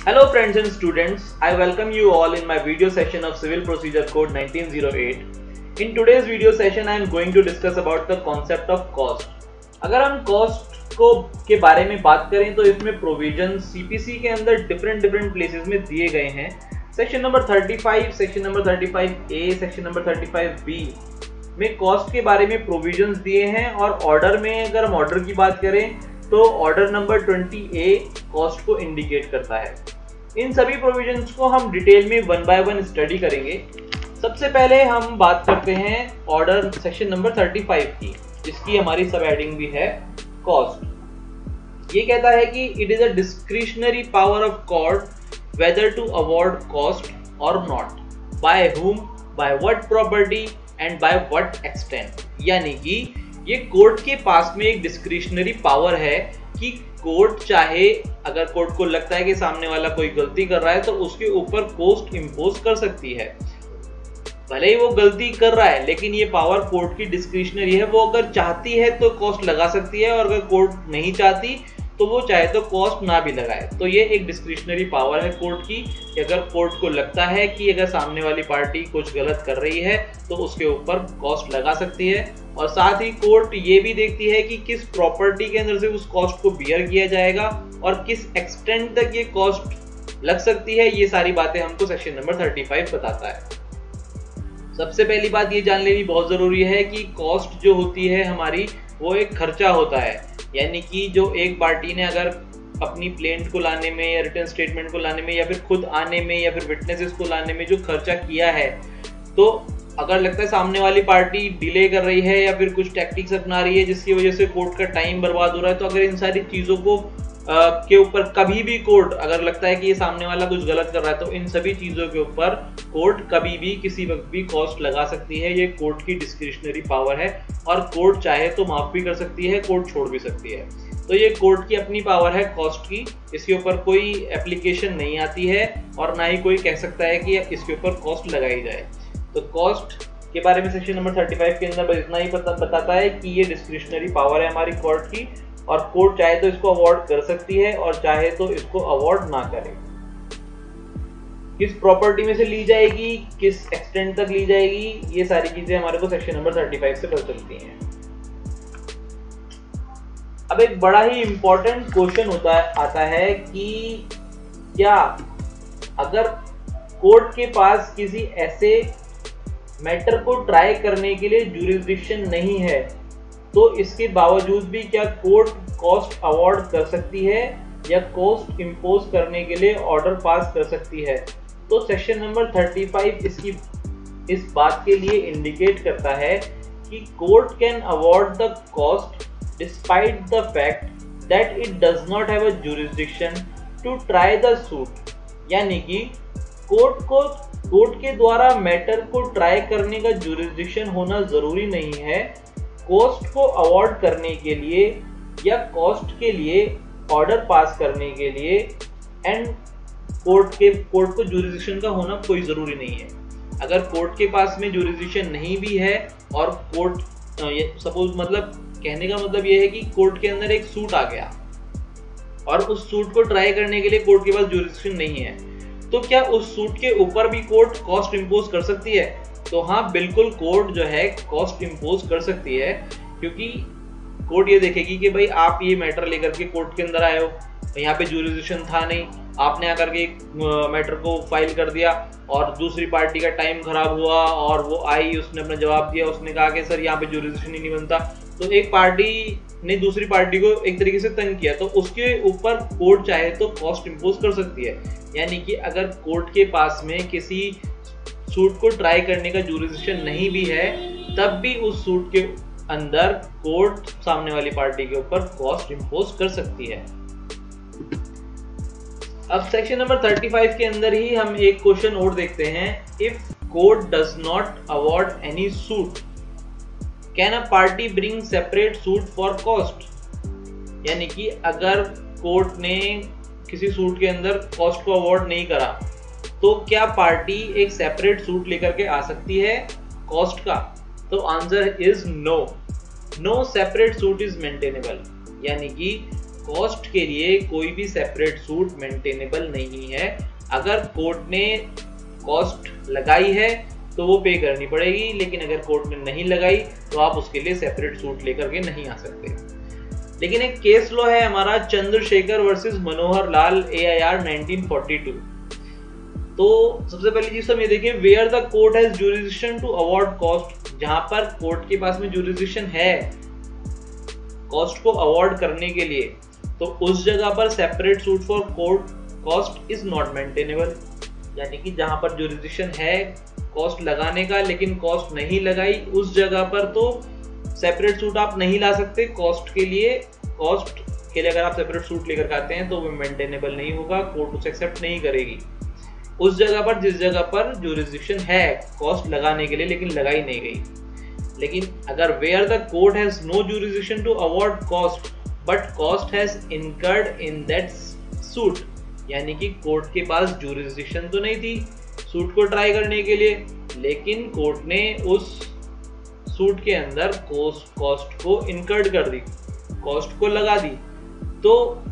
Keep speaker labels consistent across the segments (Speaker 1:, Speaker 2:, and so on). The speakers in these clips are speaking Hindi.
Speaker 1: Hello friends and students, I welcome you all in my video session of Civil Procedure Code 1908. In today's video session I am going to discuss about the concept of cost. अगर हम cost को के बारे में बात करें तो इसमें प्रोविजन CPC के अंदर डिफरेंट प्लेसेस में दिए गए हैं। Section number 35, section number 35A, section number 35B में कॉस्ट के बारे में प्रोविजंस दिए हैं और ऑर्डर में अगर हम ऑर्डर की बात करें तो ऑर्डर नंबर 20A कॉस्ट को इंडिकेट करता है। इन सभी प्रोविजंस को हम डिटेल में वन बाय वन स्टडी करेंगे। सबसे पहले हम बात करते हैं ऑर्डर सेक्शन नंबर 35 की, जिसकी हमारी सब हेडिंग भी है कॉस्ट। ये कहता है कि it is a discretionary power of court whether to award cost और not, by whom, by what property and by what extent. यानी कि ये कोर्ट के पास में एक डिस्क्रिशनरी पावर है कि कोर्ट चाहे अगर कोर्ट को लगता है कि सामने वाला कोई गलती कर रहा है तो उसके ऊपर कॉस्ट इंपोज कर सकती है। भले ही वो गलती कर रहा है लेकिन ये पावर कोर्ट की डिस्क्रिशनरी है। वो अगर चाहती है तो कॉस्ट लगा सकती है और अगर कोर्ट नहीं चाहती तो वो चाहे तो कॉस्ट ना भी लगाए। तो ये एक डिस्क्रिशनरी पावर है कोर्ट की कि अगर कोर्ट को लगता है कि अगर सामने वाली पार्टी कुछ गलत कर रही है तो उसके ऊपर कॉस्ट लगा सकती है। और साथ ही कोर्ट ये भी देखती है कि किस प्रॉपर्टी के अंदर से उस कॉस्ट को बियर किया जाएगा और किस एक्सटेंट तक ये कॉस्ट लग सकती है। ये सारी बातें हमको सेक्शन नंबर 35 बताता है। सबसे पहली बात ये जान लेनी बहुत जरूरी है कि कॉस्ट जो होती है हमारी वो एक खर्चा होता है। यानी कि जो एक पार्टी ने अगर अपनी प्लेंट को लाने में या रिटर्न स्टेटमेंट को लाने में या फिर खुद आने में या फिर विटनेसेस को लाने में जो खर्चा किया है, तो अगर लगता है सामने वाली पार्टी डिले कर रही है या फिर कुछ टैक्टिक्स अपना रही है जिसकी वजह से कोर्ट का टाइम बर्बाद हो रहा है, तो अगर इन सारी चीज़ों को के ऊपर कभी भी कोर्ट अगर लगता है कि ये सामने वाला कुछ गलत कर रहा है तो इन सभी चीज़ों के ऊपर कोर्ट कभी भी किसी वक्त भी कॉस्ट लगा सकती है। ये कोर्ट की डिस्क्रिशनरी पावर है और कोर्ट चाहे तो माफ भी कर सकती है, कोर्ट छोड़ भी सकती है। तो ये कोर्ट की अपनी पावर है कॉस्ट की, इसके ऊपर कोई एप्लीकेशन नहीं आती है और ना ही कोई कह सकता है कि इसके ऊपर कॉस्ट लगाई जाए। तो कॉस्ट के बारे में सेक्शन नंबर 35 के अंदर बस इतना ही बताता है कि ये डिस्क्रिशनरी पावर है हमारी कोर्ट की और कोर्ट चाहे तो इसको अवॉर्ड कर सकती है और चाहे तो इसको अवॉर्ड ना करे। किस प्रॉपर्टी में से ली जाएगी, किस एक्सटेंट तक ली जाएगी, ये सारी चीजें हमारे को सेक्शन नंबर 35 से पता चलती हैं। अब एक बड़ा ही इंपॉर्टेंट क्वेश्चन आता है कि क्या अगर कोर्ट के पास किसी ऐसे मैटर को ट्राई करने के लिए जुरिसडिक्शन नहीं है तो इसके बावजूद भी क्या कोर्ट कॉस्ट अवॉर्ड कर सकती है या कॉस्ट इंपोज करने के लिए ऑर्डर पास कर सकती है। तो सेक्शन नंबर 35 इस बात के लिए इंडिकेट करता है कि court can award the cost despite the fact that it does not have a jurisdiction to try the suit. यानी कि कोर्ट के द्वारा मैटर को ट्राई करने का जुरिसडिक्शन होना जरूरी नहीं है कॉस्ट को अवॉर्ड करने के लिए या कॉस्ट के लिए ऑर्डर पास करने के लिए। एंड कोर्ट को जुरिसडिक्शन का होना कोई ज़रूरी नहीं है। अगर कोर्ट के पास में जुरिसडिक्शन नहीं भी है और कोर्ट सपोज मतलब कहने का मतलब ये है कि कोर्ट के अंदर एक सूट आ गया और उस सूट को ट्राई करने के लिए कोर्ट के पास जुरिसडिक्शन नहीं है, तो क्या उस सूट के ऊपर भी कोर्ट कॉस्ट इंपोज कर सकती है? तो हाँ, बिल्कुल कोर्ट जो है कॉस्ट इंपोज कर सकती है, क्योंकि कोर्ट ये देखेगी कि भाई आप ये मैटर लेकर के कोर्ट के अंदर आए हो, यहाँ पे जुरिसडिक्शन था नहीं, आपने आकर के मैटर को फाइल कर दिया और दूसरी पार्टी का टाइम खराब हुआ और वो आई, उसने अपना जवाब दिया, उसने कहा कि सर यहाँ पे जुरिसडिक्शन ही नहीं बनता। तो एक पार्टी ने दूसरी पार्टी को एक तरीके से तंग किया, तो उसके ऊपर कोर्ट चाहे तो कॉस्ट इंपोज कर सकती है। यानी कि अगर कोर्ट के पास में किसी सूट को ट्राई करने का जुरिसडिक्शन नहीं भी है तब भी उस सूट के अंदर कोर्ट सामने वाली पार्टी के ऊपर कॉस्ट इंपोज कर सकती है। अब सेक्शन नंबर 35 के अंदर ही हम एक क्वेश्चन और देखते हैं। If court does not award any suit can a party bring separate suit for cost. यानी कि अगर कोर्ट ने किसी सूट के अंदर कॉस्ट को अवॉर्ड नहीं करा तो क्या पार्टी एक सेपरेट सूट लेकर के आ सकती है कॉस्ट का? तो answer is no. No separate suit is maintainable. यानी कि कॉस्ट के लिए कोई भी सेपरेट सूट मेंटेनेबल नहीं है। अगर कोर्ट ने कॉस्ट लगाई है तो वो पे करनी पड़ेगी, लेकिन अगर कोर्ट ने नहीं लगाई तो आप उसके लिए सेपरेट सूट लेकर के नहीं आ सकते। लेकिन एक केस लॉ है हमारा चंद्रशेखर वर्सेस मनोहर लाल AIR 1942। तो सबसे पहली चीज हम ये देखिए, where the court has jurisdiction to award cost. जहां पर कोर्ट के पास में ज्यूरिसडिक्शन है कॉस्ट को अवॉर्ड करने के लिए, तो उस जगह पर separate suit for court cost is not maintainable. यानी कि जहां पर ज्यूरिसडिक्शन है कॉस्ट लगाने का लेकिन कॉस्ट नहीं लगाई, उस जगह पर तो सेपरेट सूट आप नहीं ला सकते। कॉस्ट के लिए अगर आप सेपरेट सूट लेकर आते हैं तो वो मेंटेनेबल नहीं होगा, कोर्ट उसे एक्सेप्ट नहीं करेगी। उस जगह पर जिस जगह पर ज्यूरिसडिक्शन है कॉस्ट लगाने के लिए लेकिन लगाई नहीं गई। लेकिन अगर where the court has no jurisdiction to award cost but cost has incurred in that suit, यानी कि कोर्ट के पास ज्यूरिसडिक्शन तो नहीं थी सूट को ट्राई करने के लिए, लेकिन कोर्ट ने उस सूट के अंदर कॉस्ट को इनकर्ड कर दी, कॉस्ट को लगा दी। तो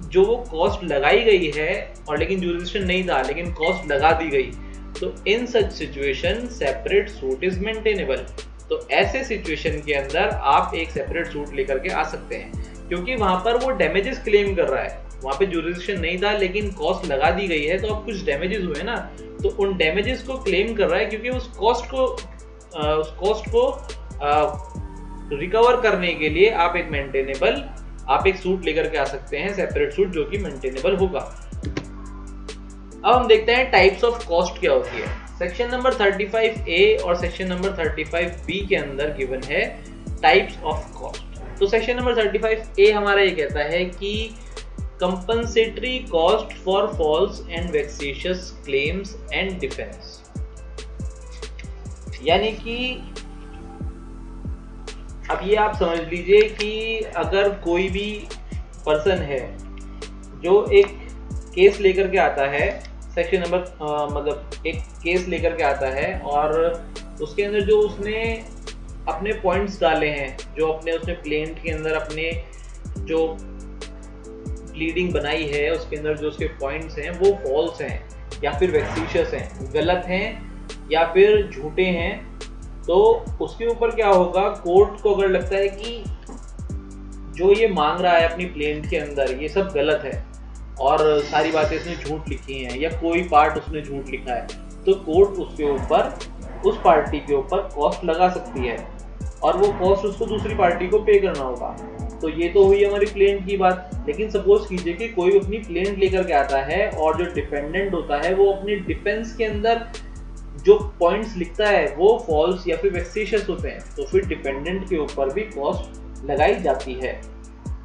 Speaker 1: जो वो कॉस्ट लगाई गई है और लेकिन ज्यूरिसडिक्शन नहीं था लेकिन कॉस्ट लगा दी गई, तो in such situation separate suit is maintainable. तो ऐसे सिचुएशन के अंदर आप एक सेपरेट सूट लेकर के आ सकते हैं, क्योंकि वहां पर वो डैमेजेस क्लेम कर रहा है। वहां पे ज्यूरिसडिक्शन नहीं था लेकिन कॉस्ट लगा दी गई है, तो अब कुछ डैमेजेस हुए ना, तो उन डैमेजेस को क्लेम कर रहा है, क्योंकि उस कॉस्ट को रिकवर करने के लिए आप एक सूट लेकर के आ सकते हैं, सेपरेट सूट जो कि मेंटेनेबल होगा। अब हम देखते हैं टाइप्स ऑफ कॉस्ट क्या होती है। सेक्शन नंबर 35A और सेक्शन नंबर 35B के अंदर गिवन है टाइप्स ऑफ कॉस्ट। तो सेक्शन नंबर 35A हमारा ये कहता है कि compensatory cost for false and vexatious claims and defence. यानी कि अब ये आप समझ लीजिए कि अगर कोई भी पर्सन है जो एक केस लेकर के आता है, सेक्शन नंबर एक केस लेकर के आता है और उसके अंदर जो उसने अपने पॉइंट्स डाले हैं, जो उसने प्लेंट के अंदर अपने जो प्लीडिंग बनाई है उसके अंदर जो उसके पॉइंट्स हैं वो फॉल्स हैं या फिर वेक्सिशियस हैं, गलत हैं या फिर झूठे हैं, तो उसके ऊपर क्या होगा, कोर्ट को अगर लगता है कि जो ये मांग रहा है अपनी प्लेंट के अंदर ये सब गलत है और सारी बातें उसने झूठ लिखी हैं या कोई पार्ट उसने झूठ लिखा है, तो कोर्ट उसके ऊपर उस पार्टी के ऊपर कॉस्ट लगा सकती है और वो कॉस्ट उसको दूसरी पार्टी को पे करना होगा। तो ये तो हुई हमारी प्लेंट की बात। लेकिन सपोज कीजिए कि कोई अपनी प्लेंट लेकर के आता है और जो डिफेंडेंट होता है वो अपने डिफेंस के अंदर जो पॉइंट्स लिखता है वो फॉल्स या फिर वेक्सेशियस होते हैं, तो फिर डिपेंडेंट के ऊपर भी कॉस्ट लगाई जाती है।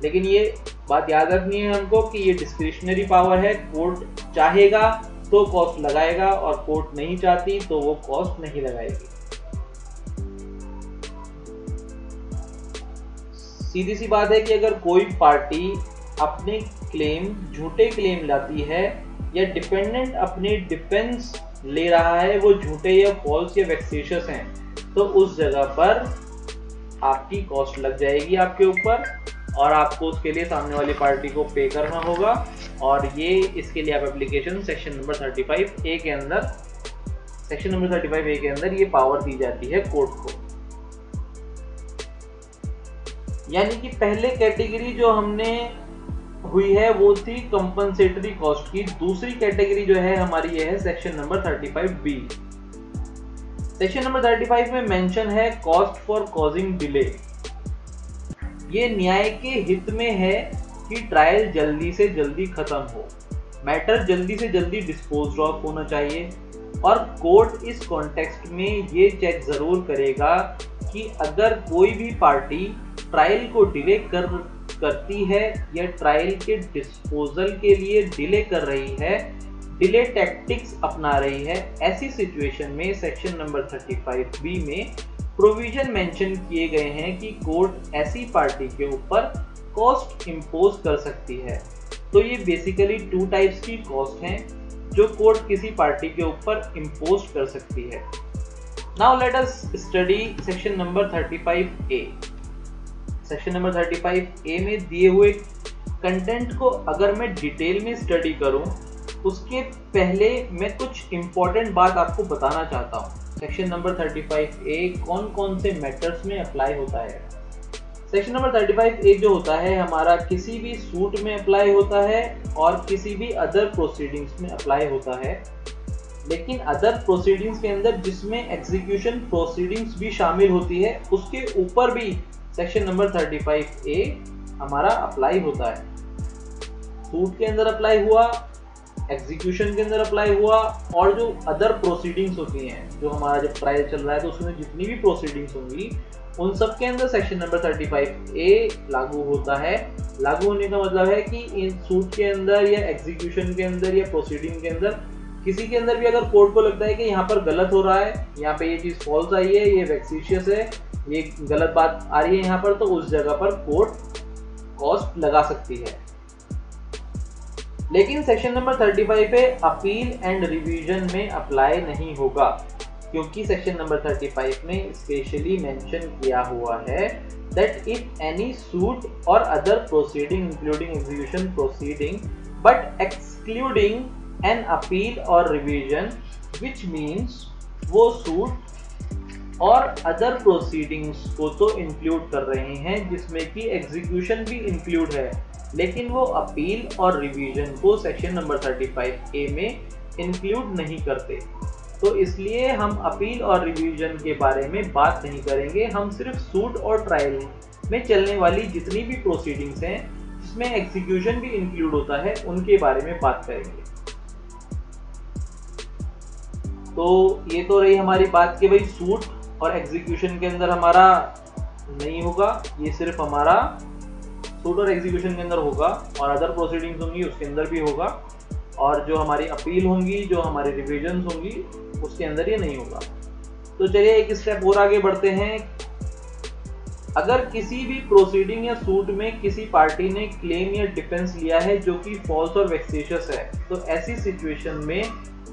Speaker 1: लेकिन ये बात याद रखनी है हमको कि ये डिस्क्रिशनरी पावर है, कोर्ट चाहेगा तो कॉस्ट लगाएगा और कोर्ट नहीं चाहती तो वो कॉस्ट नहीं लगाएगी। सीधी सी बात है कि अगर कोई पार्टी अपने क्लेम झूठे क्लेम लाती है या डिपेंडेंट अपने डिफेंस ले रहा है वो झूठे या फॉल्स या वेक्सेशियस हैं, तो उस जगह पर आपकी कॉस्ट लग जाएगी आपके ऊपर और आपको उसके लिए सामने वाली पार्टी को पे करना होगा। और ये इसके लिए आप एप्लीकेशन सेक्शन नंबर 35A के अंदर ये पावर दी जाती है कोर्ट को। यानी कि पहले कैटेगरी जो हमने हुई है वो थी कंपनसेटरी कॉस्ट की। दूसरी कैटेगरी जो है हमारी ये है section number 35B। Section number 35 में मेंशन है कॉस्ट फॉर कॉजिंग डिले। ये न्याय के हित में है कि ट्रायल जल्दी से जल्दी खत्म हो, मैटर जल्दी से जल्दी डिस्पोज ऑफ होना चाहिए और कोर्ट इस कॉन्टेक्स्ट में ये चेक जरूर करेगा कि अगर कोई भी पार्टी ट्रायल को डिले करती है या ट्रायल के डिस्पोजल के लिए डिले कर रही है, डिले टैक्टिक्स अपना रही है, ऐसी सिचुएशन में सेक्शन नंबर 35B में प्रोविजन मेंशन किए गए हैं कि कोर्ट ऐसी पार्टी के ऊपर कॉस्ट इंपोज कर सकती है। तो ये बेसिकली 2 टाइप्स की कॉस्ट हैं जो कोर्ट किसी पार्टी के ऊपर इंपोज कर सकती है। Now let us study section number 35A। Section number 35A में दिए हुए कंटेंट को अगर मैं डिटेल में स्टडी करूं, उसके पहले मैं कुछ इंपॉर्टेंट बात आपको बताना चाहता हूं। सेक्शन नंबर 35A कौन कौन से मैटर्स में अप्लाई होता है। सेक्शन नंबर 35A जो होता है हमारा किसी भी सूट में अप्लाई होता है और किसी भी अदर प्रोसीडिंग्स में अप्लाई होता है। लेकिन अदर प्रोसीडिंग्स के अंदर जिसमें एग्जीक्यूशन प्रोसीडिंग्स भी शामिल होती है, उसके ऊपर भी सेक्शन नंबर 35A हमारा अप्लाई होता है। सूट के अंदर अप्लाई हुआ, एग्जीक्यूशन के अंदर अप्लाई हुआ, और जो अदर प्रोसीडिंग्स होती हैं, जो हमारा जब ट्रायल चल रहा है तो उसमें जितनी भी प्रोसीडिंग्स होंगी उन सब के अंदर सेक्शन नंबर 35A लागू होता है। लागू होने का मतलब है कि इन सूट के अंदर या एग्जीक्यूशन के अंदर या प्रोसीडिंग के अंदर किसी के अंदर भी अगर कोर्ट को लगता है कि यहाँ पर गलत हो रहा है, यहाँ पे ये चीज़ फॉल्स आई है, ये वेक्सिशियस है, ये गलत बात आ रही है यहाँ पर, तो उस जगह पर कोर्ट कॉस्ट लगा सकती है। लेकिन section number 35 appeal and revision में अप्लाई नहीं होगा, क्योंकि सेक्शन नंबर 35 में स्पेशली मेंशन किया हुआ है that if any suit or other proceeding including execution proceeding but excluding an appeal or revision, which means वो सूट और अदर प्रोसीडिंग्स को तो इंक्लूड कर रहे हैं जिसमें कि एग्जीक्यूशन भी इंक्लूड है, लेकिन वो अपील और रिवीजन को सेक्शन नंबर 35A में इंक्लूड नहीं करते। तो इसलिए हम अपील और रिवीजन के बारे में बात नहीं करेंगे। हम सिर्फ सूट और ट्रायल में चलने वाली जितनी भी प्रोसीडिंग्स हैं जिसमें एग्जीक्यूशन भी इंक्लूड होता है उनके बारे में बात करेंगे। तो ये तो रही हमारी बात कि भाई सूट और एग्जीक्यूशन के अंदर हमारा नहीं होगा, ये सिर्फ हमारा सूट और एग्जीक्यूशन के अंदर होगा, और अदर प्रोसीडिंग्स होंगी उसके अंदर भी होगा, और जो हमारी अपील होंगी, जो हमारी रिविजन्स होंगी, उसके अंदर ये नहीं होगा। तो चलिए एक स्टेप और आगे बढ़ते हैं। अगर किसी भी प्रोसीडिंग या सूट में किसी पार्टी ने क्लेम या डिफेंस लिया है जो कि फॉल्स और वेक्सिशियस है, तो ऐसी सिचुएशन में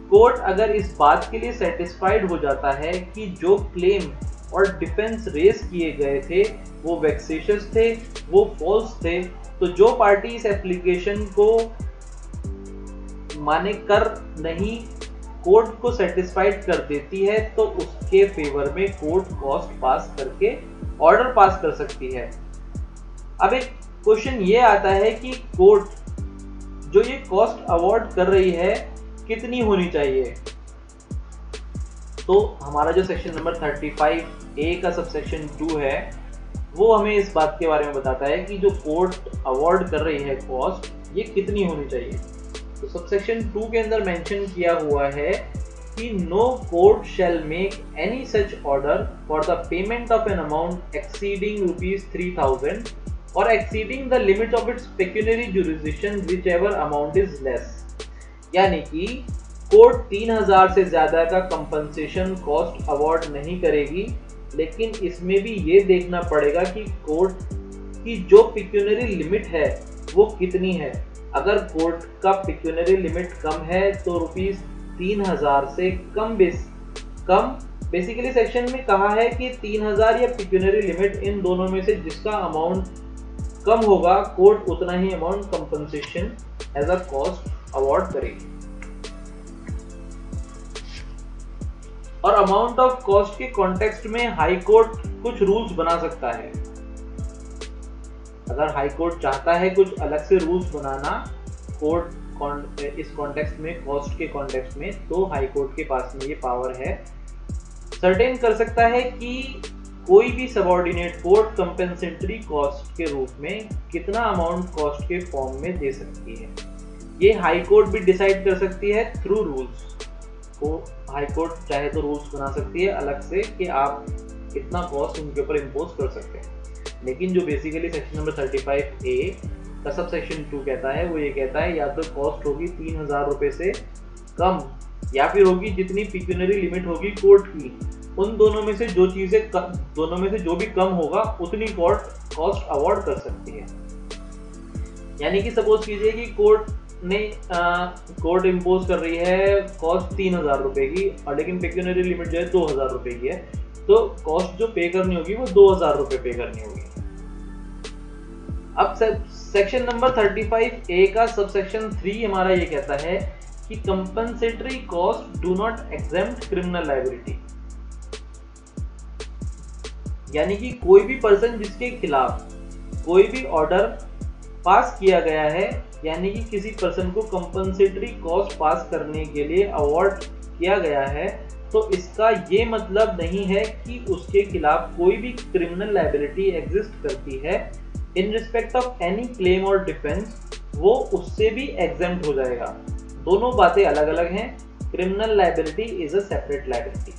Speaker 1: कोर्ट अगर इस बात के लिए सेटिस्फाइड हो जाता है कि जो क्लेम और डिफेंस रेज किए गए थे वो वेक्सिशियस थे, वो फॉल्स थे, तो जो पार्टी इस एप्लीकेशन को माने कर नहीं कोर्ट को सेटिस्फाइड कर देती है, तो उसके फेवर में कोर्ट कॉस्ट पास करके ऑर्डर पास कर सकती है। अब एक क्वेश्चन ये आता है कि कोर्ट जो ये कॉस्ट अवॉर्ड कर रही है कितनी होनी चाहिए। तो हमारा जो सेक्शन नंबर 35A का सबसेक्शन 2 है वो हमें इस बात के बारे में बताता है कि जो कोर्ट अवॉर्ड कर रही है कॉस्ट, ये कितनी होनी चाहिए। तो सबसेक्शन 2 के अंदर मेंशन किया हुआ है कि no court shall make any such order for the payment of an amount exceeding ₹3000 और exceeding the limit of its pecuniary jurisdiction whichever amount is less. यानी कि कोर्ट 3000 से ज्यादा का कंपनसेशन कॉस्ट अवॉर्ड नहीं करेगी, लेकिन इसमें भी ये देखना पड़ेगा कि कोर्ट की जो पेक्यूनरी लिमिट है वो कितनी है। अगर कोर्ट का पेक्यूनरी लिमिट कम है तो ₹3000 से कम बेसिकली सेक्शन में कहा है कि 3000 या पेक्यूनरी लिमिट, इन दोनों में से जिसका अमाउंट कम होगा कोर्ट उतना ही amount compensation as a cost award करेगी। और अमाउंट ऑफ कॉस्ट के कॉन्टेक्स्ट में हाई कोर्ट कुछ रूल्स बना सकता है। अगर हाई कोर्ट चाहता है कुछ अलग से रूल्स बनाना कोर्ट इस कॉन्टेक्स्ट में, कॉस्ट के कॉन्टेक्स्ट में, तो हाई कोर्ट के पास में ये पावर है। सर्टेन कर सकता है कि कोई भी सबऑर्डिनेट कोर्ट कंपेंसेटरी कॉस्ट के रूप में कितना अमाउंट कॉस्ट के फॉर्म में दे सकती है। ये हाई कोर्ट भी डिसाइड कर सकती है थ्रू रूल्स। को हाई कोर्ट चाहे तो रूल्स बना सकती है अलग से कि आप कितना कॉस्ट उनके ऊपर इम्पोज कर सकते हैं। लेकिन जो बेसिकली सेक्शन नंबर 35A का सब सेक्शन 2 कहता है वो ये कहता है या तो कॉस्ट होगी 3000 रुपये से कम, या फिर होगी जितनी पेक्यूनरी लिमिट होगी कोर्ट की, उन दोनों में से जो चीजें दोनों में से जो भी कम होगा उतनी कोर्ट कॉस्ट अवॉर्ड कर सकती है। यानी कि सपोज कीजिए कि कोर्ट इम्पोज कर रही है कॉस्ट 3000 रुपये की, और लेकिन पेक्यूनरी लिमिट जो है 2000 रुपये की है, तो कॉस्ट जो पे करनी होगी वो 2000 रुपये पे करनी होगी। अब सेक्शन नंबर 35 ए का सबसेक्शन 3 हमारा ये कहता है कि compensatory cost do not exempt criminal liability, यानी कि कोई भी पर्सन जिसके खिलाफ कोई भी ऑर्डर पास किया गया है, यानी कि किसी पर्सन को कंपनसेटरी कॉस्ट पास करने के लिए अवार्ड किया गया है, तो इसका ये मतलब नहीं है कि उसके खिलाफ कोई भी क्रिमिनल लायबिलिटी एग्जिस्ट करती है। In respect of any claim और डिफेंस वो उससे भी एग्जेम्प्ट हो जाएगा। दोनों बातें अलग अलग हैं। Criminal liability is a separate liability.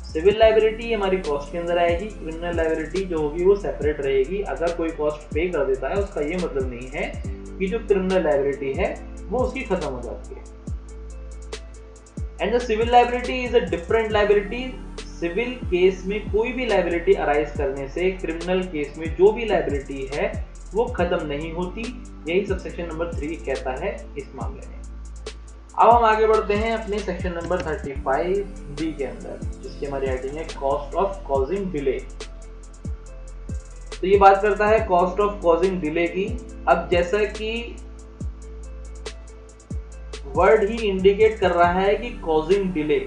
Speaker 1: Civil liability हमारी कॉस्ट के अंदर आएगी, क्रिमिनल लायबिलिटी जो होगी वो सेपरेट रहेगी। अगर कोई कॉस्ट पे कर देता है उसका ये मतलब नहीं है कि जो क्रिमिनल लायबिलिटी है वो उसकी खत्म हो जाती है। And the civil liability is a different liability. Civil case में कोई भी लायबिलिटी अराइज करने से क्रिमिनल केस में जो भी लायबिलिटी है वो खत्म नहीं होती। यही सबसेक्शन नंबर 3 कहता है इस मामले में। अब हम आगे बढ़ते हैं अपने सेक्शन नंबर 35 बी के अंदर, जिसकी हमारी हेडिंग है कॉस्ट ऑफ कॉजिंग डिले। तो ये बात करता है कॉस्ट ऑफ कॉजिंग डिले की। अब जैसा कि वर्ड ही इंडिकेट कर रहा है कि कॉजिंग डिले,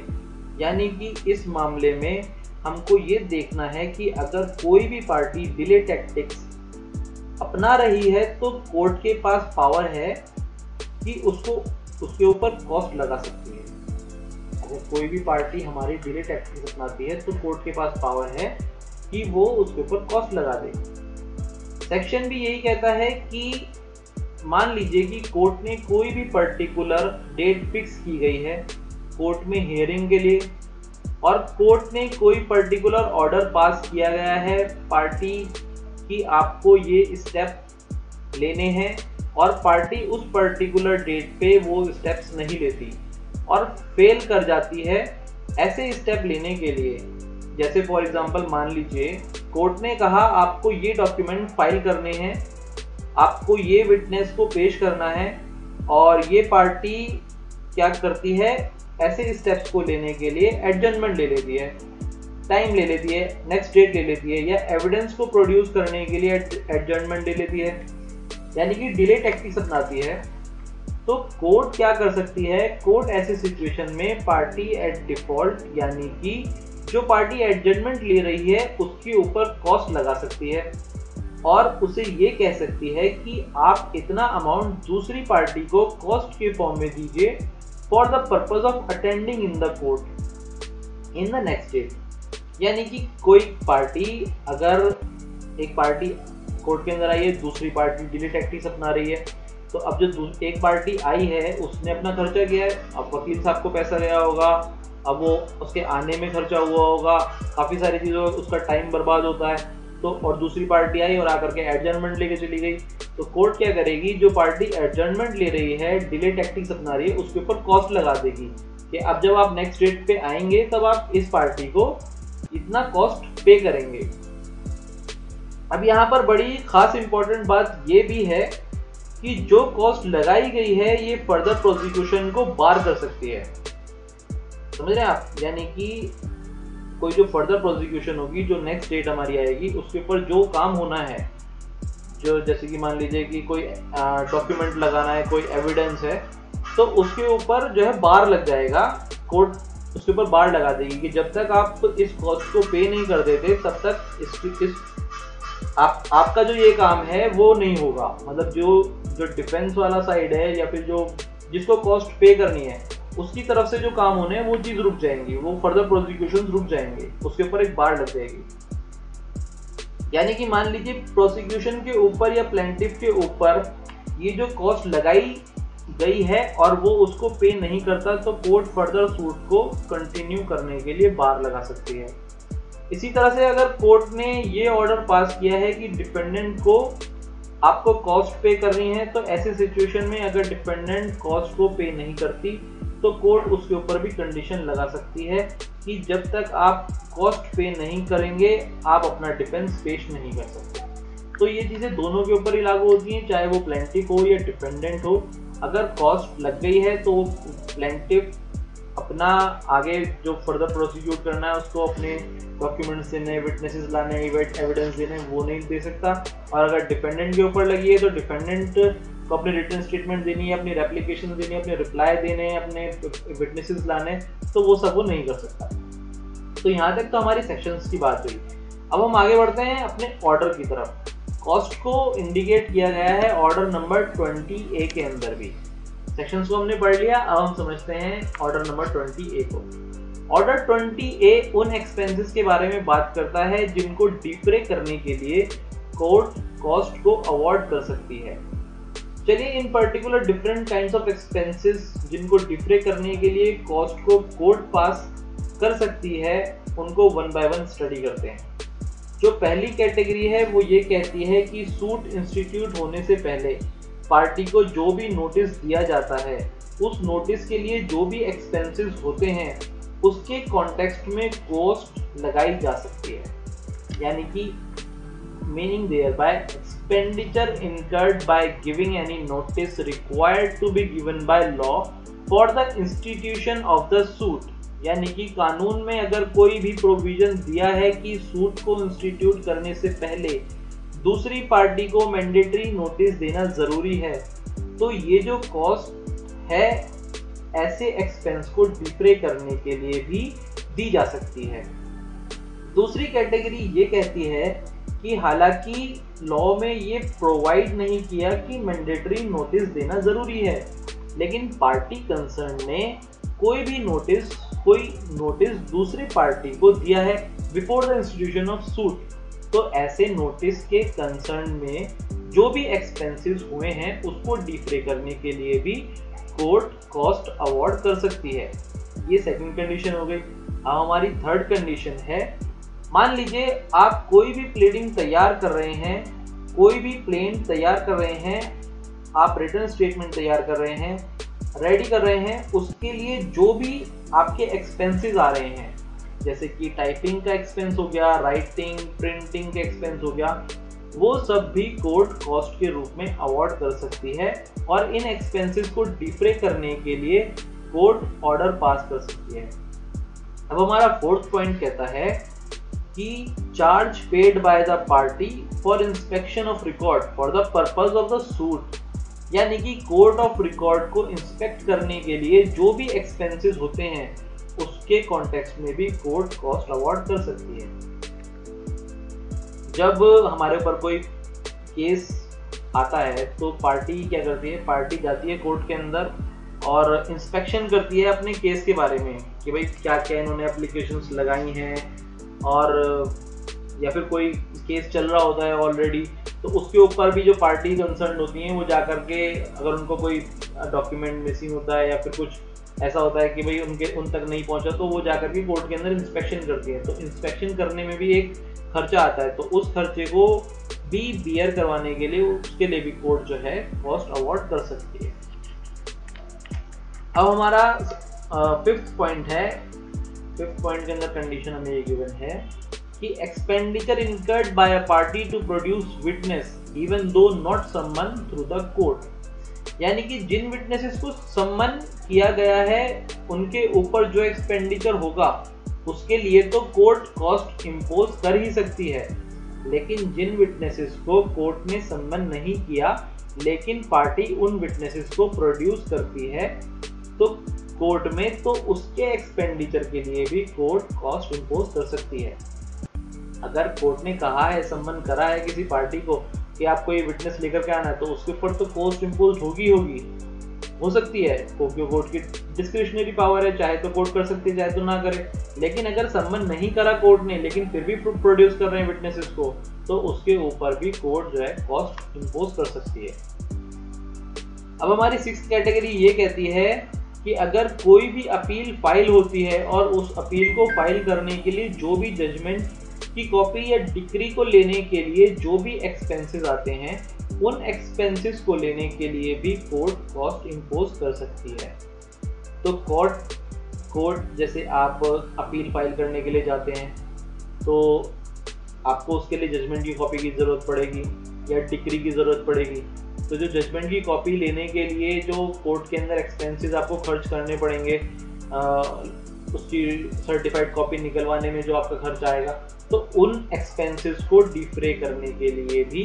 Speaker 1: यानी कि इस मामले में हमको ये देखना है कि अगर कोई भी पार्टी डिले टैक्टिक्स अपना रही है तो कोर्ट के पास पावर है कि उसके ऊपर कॉस्ट लगा सकती है। अगर कोई भी पार्टी हमारी डिले टैक्टिक्स अपनाती है तो कोर्ट के पास पावर है कि वो उसके ऊपर कॉस्ट लगा दे। सेक्शन भी यही कहता है कि मान लीजिए कि कोर्ट ने कोई भी पर्टिकुलर डेट फिक्स की गई है कोर्ट में हियरिंग के लिए, और कोर्ट ने कोई पर्टिकुलर ऑर्डर पास किया गया है पार्टी कि आपको ये स्टेप लेने हैं, और पार्टी उस पर्टिकुलर डेट पे वो स्टेप्स नहीं लेती और फेल कर जाती है ऐसे स्टेप लेने के लिए। जैसे फॉर एग्जांपल मान लीजिए कोर्ट ने कहा आपको ये डॉक्यूमेंट फाइल करने हैं, आपको ये विटनेस को पेश करना है, और ये पार्टी क्या करती है ऐसे स्टेप्स को लेने के लिए एडजर्नमेंट ले लेती है, टाइम ले लेती है, नेक्स्ट डेट ले लेती है, या एविडेंस को प्रोड्यूस करने के लिए एडजर्नमेंट ले लेती है, यानी कि डिले टैक्टिक्स अपनाती है। तो कोर्ट क्या कर सकती है, कोर्ट ऐसे सिचुएशन में पार्टी एट डिफॉल्ट, यानी कि जो पार्टी एडजर्नमेंट ले रही है उसके ऊपर कॉस्ट लगा सकती है और उसे ये कह सकती है कि आप इतना अमाउंट दूसरी पार्टी को कॉस्ट के फॉर्म में दीजिए for the purpose of attending in the court in the next date. यानी कि कोई पार्टी, अगर एक पार्टी कोर्ट के अंदर आई है, दूसरी पार्टी डिले टैक्टिक्स अपना रही है, तो अब जो एक पार्टी आई है उसने अपना खर्चा किया है, अब वकील साहब को पैसा गया होगा, अब वो उसके आने में खर्चा हुआ होगा, काफ़ी सारी चीज़ों उसका टाइम बर्बाद होता है, तो और दूसरी पार्टी आई और आकर के एडजर्नमेंट लेके चली गई, तो कोर्ट क्या करेगी, जो पार्टी एडजर्नमेंट ले रही है, डिले टैक्टिक्स अपना रही है, उसके ऊपर कॉस्ट लगा देगी कि अब जब आप नेक्स्ट डेट पे आएंगे तब आप इस पार्टी को इतना कॉस्ट पे करेंगे। अब यहाँ पर बड़ी खास इंपॉर्टेंट बात ये भी है कि जो कॉस्ट लगाई गई है ये फर्दर प्रोसिक्यूशन को बार कर सकती है। समझ रहे हैं आप, यानी कि कोई जो फर्दर प्रोसिक्यूशन होगी, जो नेक्स्ट डेट हमारी आएगी, उसके ऊपर जो काम होना है, जो जैसे कि मान लीजिए कि कोई डॉक्यूमेंट लगाना है, कोई एविडेंस है, तो उसके ऊपर जो है बार लग जाएगा, कोर्ट उसके ऊपर बार लगा देगी कि जब तक आप इस कॉस्ट को पे नहीं कर देते तब तक आपका जो ये काम है वो नहीं होगा। मतलब जो डिफेंस वाला साइड है या फिर जो जिसको कॉस्ट पे करनी है उसकी तरफ से जो काम होने हैं वो चीज़ रुक जाएंगी, वो फर्दर प्रोसिक्यूशन रुक जाएंगे, उसके ऊपर एक बार लग जाएगी। यानी कि मान लीजिए प्रोसिक्यूशन के ऊपर या प्लेंटिफ के ऊपर ये जो कॉस्ट लगाई गई है और वो उसको पे नहीं करता, तो कोर्ट फर्दर सूट को कंटिन्यू करने के लिए बार लगा सकती है। इसी तरह से अगर कोर्ट ने ये ऑर्डर पास किया है कि डिपेंडेंट को आपको कॉस्ट पे करनी है, तो ऐसे सिचुएशन में अगर डिपेंडेंट कॉस्ट को पे नहीं करती तो कोर्ट उसके ऊपर भी कंडीशन लगा सकती है कि जब तक आप कॉस्ट पे नहीं करेंगे आप अपना डिफेंस पेश नहीं कर सकते। तो ये चीज़ें दोनों के ऊपर ही लागू होती हैं, चाहे वो प्लेंटिफ हो या डिपेंडेंट हो। अगर कॉस्ट लग गई है तो प्लेंटिफ अपना आगे जो फर्दर प्रोसिक्यूट करना है उसको अपने डॉक्यूमेंट्स देने, विटनेसेस लाने, एविडेंस देने, वो नहीं दे सकता। और अगर डिपेंडेंट के ऊपर लगी है तो डिपेंडेंट को अपनी रिटन स्टेटमेंट देनी है, अपनी रेप्लिकेशन देनी है, अपने रिप्लाई देने, अपने विटनेसेस लाने, तो वो सब वो नहीं कर सकता। तो यहाँ तक तो हमारी सेक्शंस की बात हुई। अब हम आगे बढ़ते हैं अपने ऑर्डर की तरफ। कॉस्ट को इंडिकेट किया गया है ऑर्डर नंबर 20A के अंदर भी। सेक्शंस को हमने पढ़ लिया, अब हम समझते हैं ऑर्डर नंबर 20A को। ऑर्डर 20A उन एक्सपेंसेस के बारे में बात करता है जिनको डिफरे करने के लिए कोर्ट कॉस्ट को अवॉर्ड कर सकती है। चलिए इन particular different kinds of expenses जिनको डिफरे करने के लिए कॉस्ट को कोर्ट पास कर सकती है उनको वन बाय वन स्टडी करते हैं। जो पहली कैटेगरी है वो ये कहती है कि सूट इंस्टीट्यूट होने से पहले पार्टी को जो भी नोटिस दिया जाता है उस नोटिस के लिए जो भी एक्सपेंसेस होते हैं उसके कॉन्टेक्स्ट में कॉस्ट लगाई जा सकती है। यानी कि meaning thereby expenditure incurred by giving any notice required to be given by law for the institution of the suit. यानी कि कानून में अगर कोई भी प्रोविजन दिया है कि सूट को इंस्टीट्यूट करने से पहले दूसरी पार्टी को मैंडेटरी नोटिस देना जरूरी है, तो ये जो कॉस्ट है ऐसे एक्सपेंस को डिफरे करने के लिए भी दी जा सकती है। दूसरी कैटेगरी ये कहती है कि हालांकि लॉ में ये प्रोवाइड नहीं किया कि मैंडेटरी नोटिस देना जरूरी है, लेकिन पार्टी कंसर्न ने कोई नोटिस दूसरी पार्टी को दिया है before the institution of suit, तो ऐसे नोटिस के कंसर्न में जो भी एक्सपेंसेस हुए हैं उसको डिफरे करने के लिए भी कोर्ट कॉस्ट अवॉर्ड कर सकती है। ये सेकंड कंडीशन हो गई। अब हमारी थर्ड कंडीशन है, मान लीजिए आप कोई भी प्लेडिंग तैयार कर रहे हैं, कोई भी प्लेन तैयार कर रहे हैं, आप रिटर्न स्टेटमेंट तैयार कर रहे हैं, रेडी कर रहे हैं, उसके लिए जो भी आपके एक्सपेंसेस आ रहे हैं जैसे कि टाइपिंग का एक्सपेंस हो गया, राइटिंग प्रिंटिंग का एक्सपेंस हो गया, वो सब भी कोर्ट कॉस्ट के रूप में अवॉर्ड कर सकती है और इन एक्सपेंसेस को डिफरे करने के लिए कोर्ट ऑर्डर पास कर सकती है। अब हमारा फोर्थ पॉइंट कहता है कि charge paid by the party for inspection of record for the purpose of the suit. यानी कि कोर्ट ऑफ रिकॉर्ड को इंस्पेक्ट करने के लिए जो भी एक्सपेंसेस होते हैं उसके कॉन्टेक्स्ट में भी कोर्ट कॉस्ट अवॉर्ड कर सकती है। जब हमारे ऊपर कोई केस आता है तो पार्टी क्या करती है, पार्टी जाती है कोर्ट के अंदर और इंस्पेक्शन करती है अपने केस के बारे में कि भाई क्या क्या इन्होंने एप्लीकेशंस लगाई हैं, और या फिर कोई केस चल रहा होता है ऑलरेडी तो उसके ऊपर भी जो पार्टी कंसर्न होती हैं वो जा करके अगर उनको कोई डॉक्यूमेंट मिसिंग होता है या फिर कुछ ऐसा होता है कि भाई उन तक नहीं पहुंचा तो वो जा करके कोर्ट के अंदर इंस्पेक्शन करती है। तो इंस्पेक्शन करने में भी एक खर्चा आता है, तो उस खर्चे को भी बियर करवाने के लिए उसके लिए भी कोर्ट जो है कॉस्ट अवॉर्ड कर सकती है। अब हमारा फिफ्थ पॉइंट है। फिफ्थ पॉइंट के अंदर कंडीशन हमें ये गिवन है कि expenditure incurred by a party to produce witness even though not summon through the court. यानी कि जिन विटनेसेस को सम्मन किया गया है उनके ऊपर जो एक्सपेंडिचर होगा उसके लिए तो कोर्ट कॉस्ट इम्पोज कर ही सकती है, लेकिन जिन विटनेसेस को कोर्ट ने सम्मन नहीं किया लेकिन पार्टी उन विटनेसेस को प्रोड्यूस करती है तो कोर्ट में, तो उसके एक्सपेंडिचर के लिए भी कोर्ट कॉस्ट इम्पोज कर सकती है। अगर कोर्ट ने कहा है, सम्मन करा है किसी पार्टी को कि आपको ये विटनेस लेकर के आना है, तो उसके ऊपर तो कॉस्ट इम्पोज होगी हो सकती है, क्योंकि कोर्ट की डिस्क्रिशनरी पावर है, चाहे तो कोर्ट कर सकती है चाहे तो ना करे। लेकिन अगर सम्मन नहीं करा कोर्ट ने लेकिन फिर भी प्रोड्यूस कर रहे हैं विटनेसेस को, तो उसके ऊपर भी कोर्ट जो है कॉस्ट इम्पोज कर सकती है। अब हमारी सिक्स्थ कैटेगरी ये कहती है कि अगर कोई भी अपील फाइल होती है और उस अपील को फाइल करने के लिए जो भी जजमेंट की कॉपी या डिक्री को लेने के लिए जो भी एक्सपेंसेस आते हैं उन एक्सपेंसेस को लेने के लिए भी कोर्ट कॉस्ट इम्पोज कर सकती है। तो कोर्ट जैसे आप अपील फाइल करने के लिए जाते हैं तो आपको उसके लिए जजमेंट की कॉपी की ज़रूरत पड़ेगी या डिक्री की ज़रूरत पड़ेगी। तो जो जजमेंट की कॉपी लेने के लिए जो कोर्ट के अंदर एक्सपेंसेस आपको खर्च करने पड़ेंगे उसकी सर्टिफाइड कॉपी निकलवाने में जो आपका खर्च आएगा, तो उन एक्सपेंसेस को डिफ्रे करने के लिए भी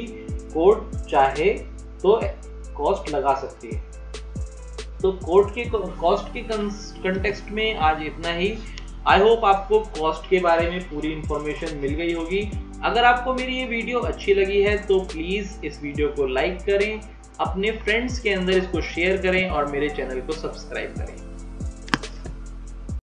Speaker 1: कोर्ट चाहे तो कॉस्ट लगा सकती है। तो कोर्ट के कॉस्ट के कंटेक्स्ट में आज इतना ही। आई होप आपको कॉस्ट के बारे में पूरी इंफॉर्मेशन मिल गई होगी। अगर आपको मेरी ये वीडियो अच्छी लगी है तो प्लीज़ इस वीडियो को लाइक करें, अपने फ्रेंड्स के अंदर इसको शेयर करें और मेरे चैनल को सब्सक्राइब करें।